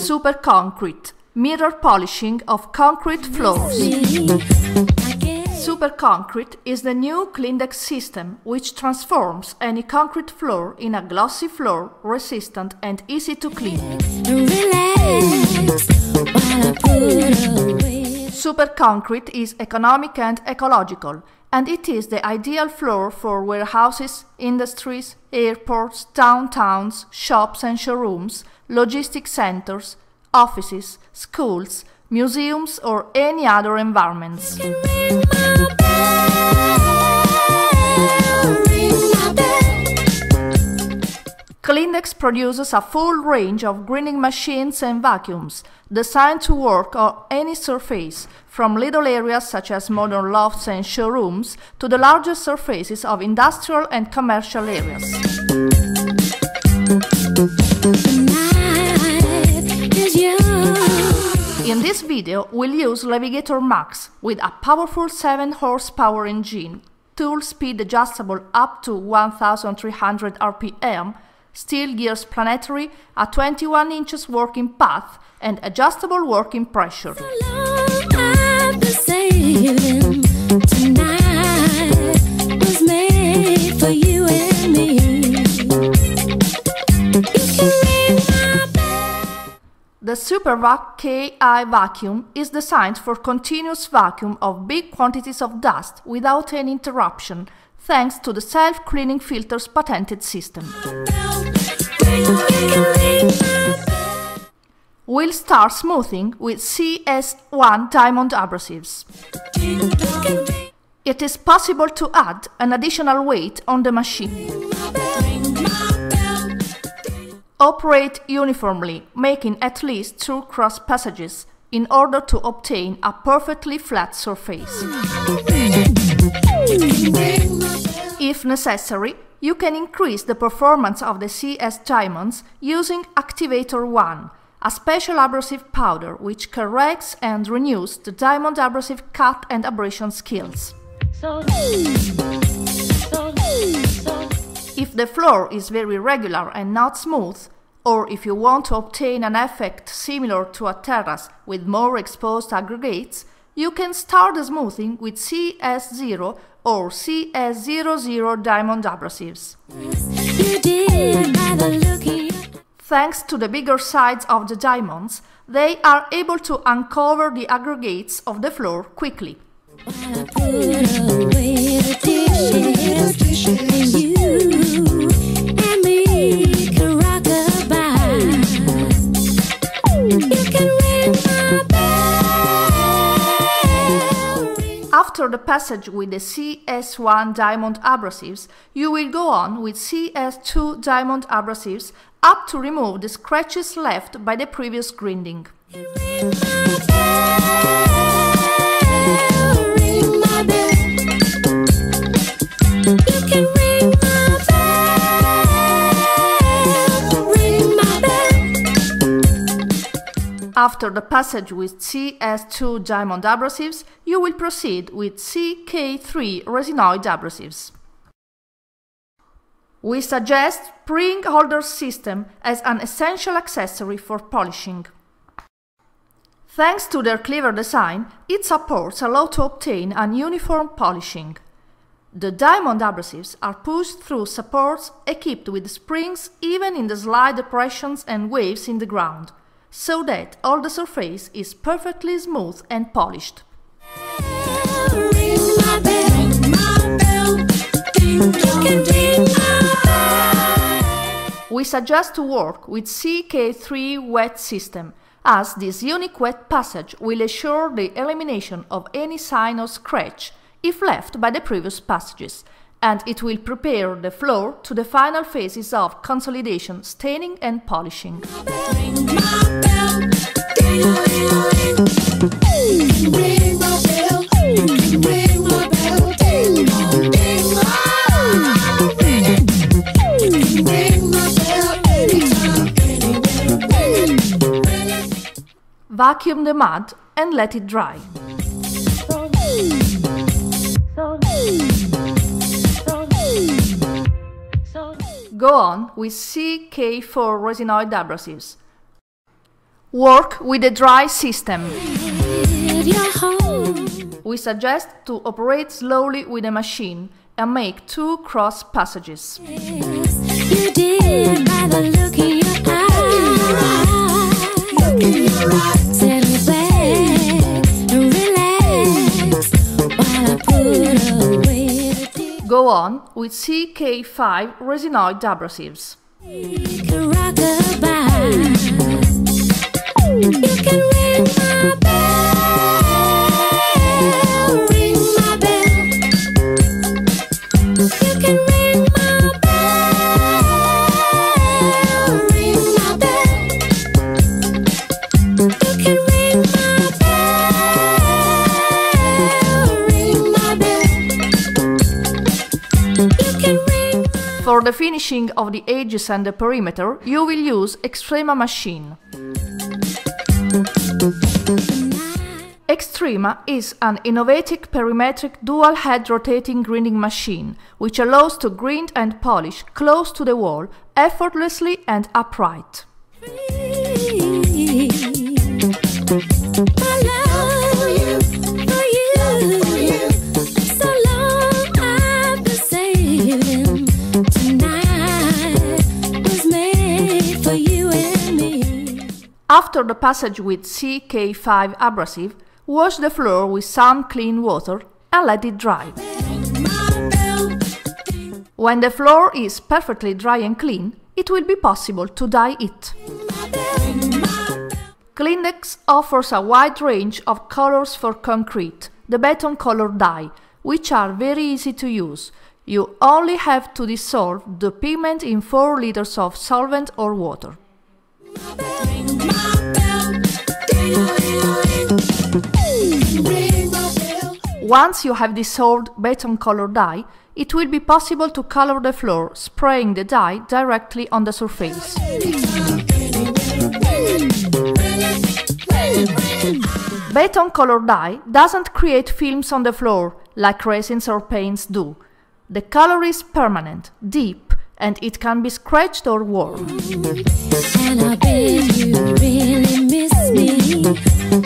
Super concrete, mirror polishing of concrete floors. Super concrete is the new Clindex system which transforms any concrete floor in a glossy floor, resistant and easy to clean. Super concrete is economic and ecological, and it is the ideal floor for warehouses, industries, airports, downtowns, shops and showrooms, logistics centers, offices, schools, museums or any other environments. Clindex produces a full range of greening machines and vacuums, designed to work on any surface, from little areas such as modern lofts and showrooms to the largest surfaces of industrial and commercial areas. In this video, we'll use Navigator Max with a powerful 7 horsepower engine, tool speed adjustable up to 1300 RPM, steel gears planetary, a 21 inches working path, and adjustable working pressure. The SuperVac KI vacuum is designed for continuous vacuum of big quantities of dust without any interruption, thanks to the self-cleaning filter's patented system. We'll start smoothing with CS1 diamond abrasives. It is possible to add an additional weight on the machine. Operate uniformly, making at least 2 cross passages in order to obtain a perfectly flat surface. If necessary, you can increase the performance of the CS diamonds using Activator 1, a special abrasive powder which corrects and renews the diamond abrasive cut and abrasion skills. If the floor is very regular and not smooth, or if you want to obtain an effect similar to a terrace with more exposed aggregates, you can start the smoothing with CS0 or CS00 diamond abrasives. Thanks to the bigger size of the diamonds, they are able to uncover the aggregates of the floor quickly. After the passage with the CS1 diamond abrasives, you will go on with CS2 diamond abrasives up to remove the scratches left by the previous grinding. After the passage with CS2 diamond abrasives, you will proceed with CK3 resinoid abrasives. We suggest spring holder system as an essential accessory for polishing. Thanks to their clever design, its supports allow to obtain an uniform polishing. The diamond abrasives are pushed through supports equipped with springs even in the slight depressions and waves in the ground, so that all the surface is perfectly smooth and polished. We suggest to work with CK3 wet system, as this unique wet passage will ensure the elimination of any sign of scratch if left by the previous passages, and it will prepare the floor to the final phases of consolidation, staining and polishing. Vacuum the mud and let it dry. Go on with CK4 resinoid abrasives. Work with a dry system. We suggest to operate slowly with a machine and make 2 cross passages. You did by the look in your eyes. Settle back and relax while I put away the dish. Go on with CK5 resinoid abrasives. You can rock-a-bye. You can ring my bell, ring my bell. You can ring my bell, ring my bell. You can ring my bell, ring my bell. You can ring my. For the finishing of the edges and the perimeter, you will use Extrema machine. Extrema is an innovative perimetric dual-head rotating grinding machine, which allows to grind and polish close to the wall, effortlessly and upright. I love you, for you, so long I've been saving. Tonight was made for you and me. After the passage with CK5 abrasive, wash the floor with some clean water and let it dry. When the floor is perfectly dry and clean, it will be possible to dye it. Kleenex offers a wide range of colors for concrete, the Bê Tông color dye, which are very easy to use. You only have to dissolve the pigment in 4 liters of solvent or water. Once you have dissolved Bê Tông color dye, it will be possible to color the floor, spraying the dye directly on the surface. Bê Tông color dye doesn't create films on the floor like resins or paints do. The color is permanent, deep, and it can be scratched or worn. And I bet you really miss me.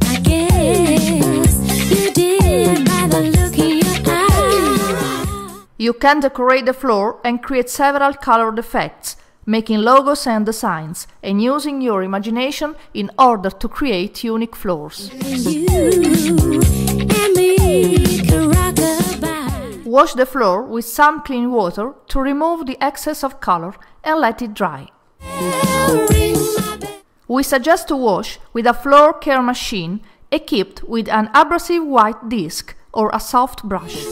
I guess you did by the look in your eyes. You can decorate the floor and create several colored effects, making logos and designs, and using your imagination in order to create unique floors. You and me can rock-a-bye. Wash the floor with some clean water to remove the excess of color and let it dry. Ring my bell. We suggest to wash with a floor care machine equipped with an abrasive white disc or a soft brush.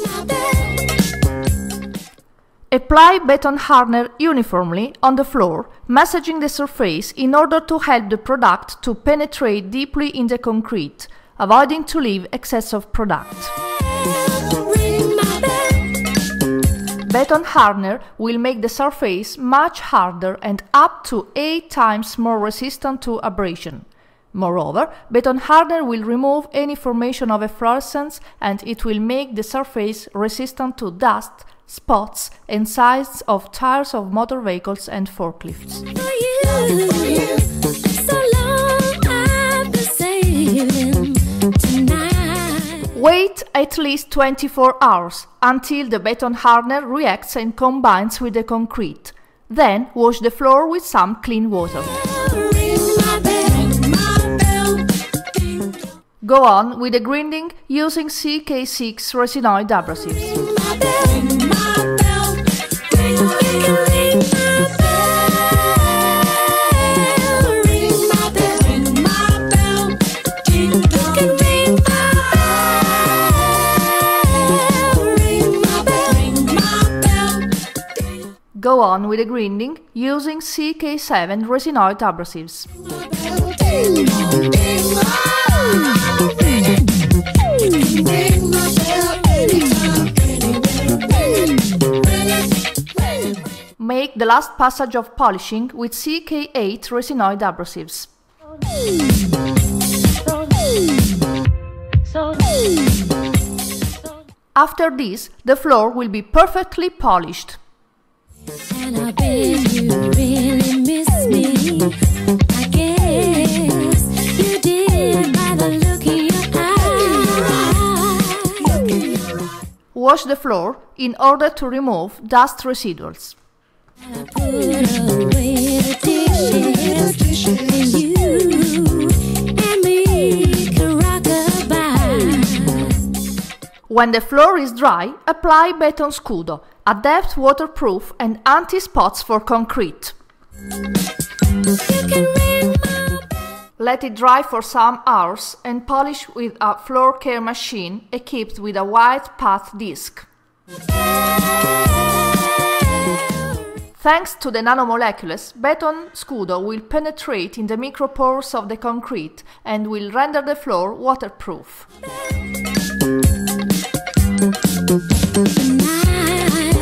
Apply Bê Tông hardener uniformly on the floor, massaging the surface in order to help the product to penetrate deeply in the concrete, avoiding to leave excess of product. Ring my bell. Bê Tông hardener will make the surface much harder and up to 8 times more resistant to abrasion. Moreover, Bê Tông hardener will remove any formation of efflorescence and it will make the surface resistant to dust, spots and sides of tires of motor vehicles and forklifts. For you, so long I've been saving. Tonight. Wait at least 24 hours until the Bê Tông hardener reacts and combines with the concrete. Then wash the floor with some clean water. Ring my bell. Go on with the grinding using CK6 resinoid abrasives. My bell. Ring my bell. Ring my bell. Ring my bell. You can ring my bell. Ring my bell. Ring my bell. Go on with the grinding using CK7 resinoid abrasives. Make the last passage of polishing with CK8 resinoid abrasives. After this, the floor will be perfectly polished. And I bet you really miss me. I guess wash the floor in order to remove dust residuals. Put away the dishes, and you and me can rock a bye. When the floor is dry, apply Bê Tông Scudo, a depth waterproof and anti-spots for concrete. You can ring my bell. Let it dry for some hours and polish with a floor care machine equipped with a white path disc. Thanks to the nanomolecules, Bê Tông Scudo will penetrate in the micropores of the concrete and will render the floor waterproof.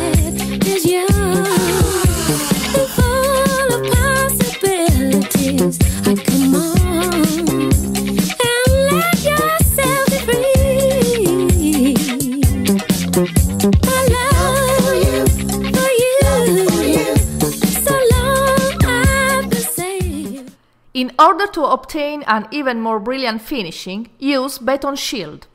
Life is young and full of possibilities. Come on and let yourself be free. I love you, for you, so long I've been saved. In order to obtain an even more brilliant finishing, use Bê Tông Shield.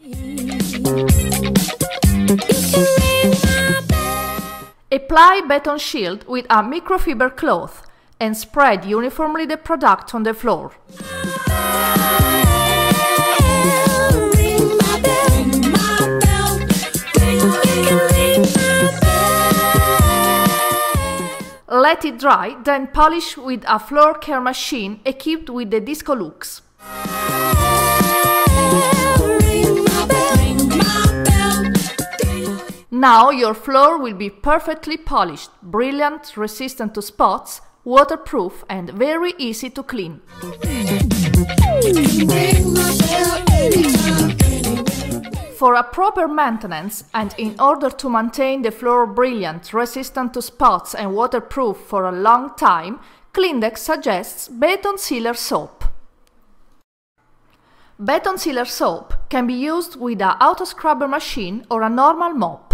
Apply Bê Tông Shield with a microfiber cloth and spread uniformly the product on the floor. Let it dry, then polish with a floor care machine equipped with the Disco Lux. Now your floor will be perfectly polished, brilliant, resistant to spots, waterproof and very easy to clean. For a proper maintenance and in order to maintain the floor brilliant, resistant to spots and waterproof for a long time, Cleandex suggests Bê Tông Sealer Soap. Bê Tông Sealer Soap can be used with an auto scrubber machine or a normal mop.